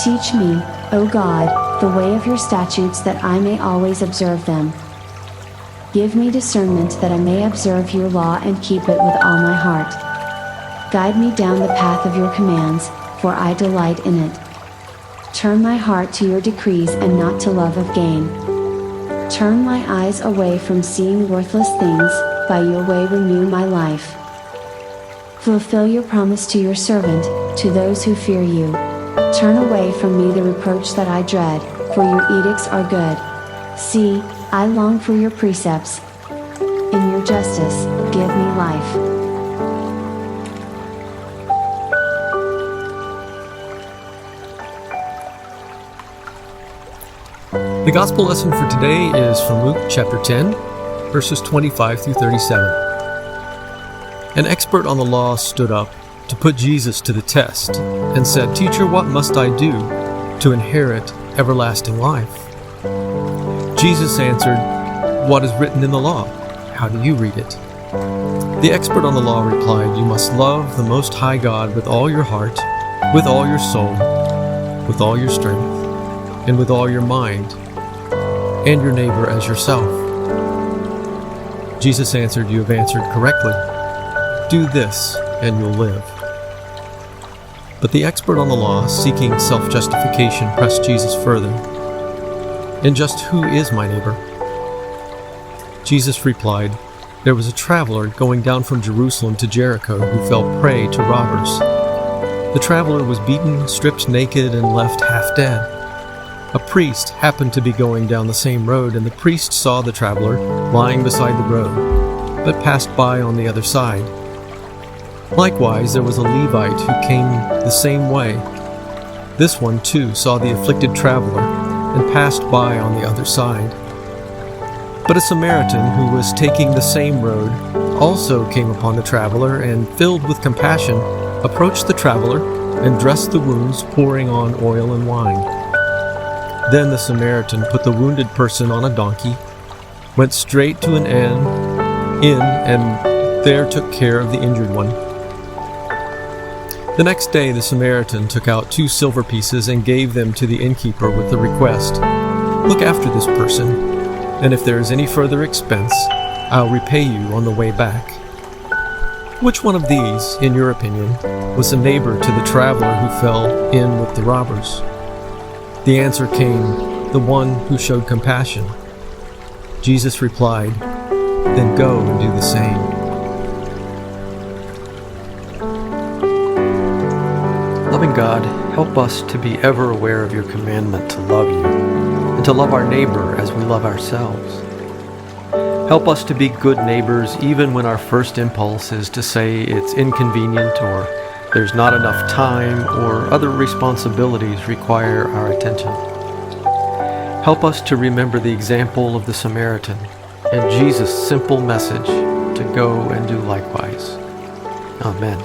Teach me, O God, the way of your statutes that I may always observe them. Give me discernment that I may observe your law and keep it with all my heart. Guide me down the path of your commands, for I delight in it. Turn my heart to your decrees and not to love of gain. Turn my eyes away from seeing worthless things, by your way renew my life. Fulfill your promise to your servant, to those who fear you. Turn away from me the reproach that I dread, for your edicts are good. See, I long for your precepts. In your justice, give me life. The Gospel lesson for today is from Luke chapter 10, verses 25 through 37. An expert on the law stood up to put Jesus to the test and said, "Teacher, what must I do to inherit everlasting life?" Jesus answered, "What is written in the law? How do you read it?" The expert on the law replied, "You must love the Most High God with all your heart, with all your soul, with all your strength, and with all your mind, and your neighbor as yourself." Jesus answered, "You have answered correctly. Do this, and you'll live." But the expert on the law, seeking self-justification, pressed Jesus further. "And just who is my neighbor?" Jesus replied, "There was a traveler going down from Jerusalem to Jericho who fell prey to robbers. The traveler was beaten, stripped naked, and left half dead. A priest happened to be going down the same road, and the priest saw the traveler lying beside the road, but passed by on the other side. Likewise, there was a Levite who came the same way. This one, too, saw the afflicted traveler and passed by on the other side. But a Samaritan who was taking the same road also came upon the traveler and, filled with compassion, approached the traveler and dressed the wounds, pouring on oil and wine. Then the Samaritan put the wounded person on a donkey, went straight to an inn, and there took care of the injured one. The next day the Samaritan took out 2 silver pieces and gave them to the innkeeper with the request, "Look after this person, and if there is any further expense, I'll repay you on the way back." Which one of these, in your opinion, was a neighbor to the traveler who fell in with the robbers? The answer came, "The one who showed compassion." Jesus replied, "Then go and do the same." Loving God, help us to be ever aware of your commandment to love you, and to love our neighbor as we love ourselves. Help us to be good neighbors even when our first impulse is to say it's inconvenient, or there's not enough time, or other responsibilities require our attention. Help us to remember the example of the Samaritan and Jesus' simple message to go and do likewise. Amen.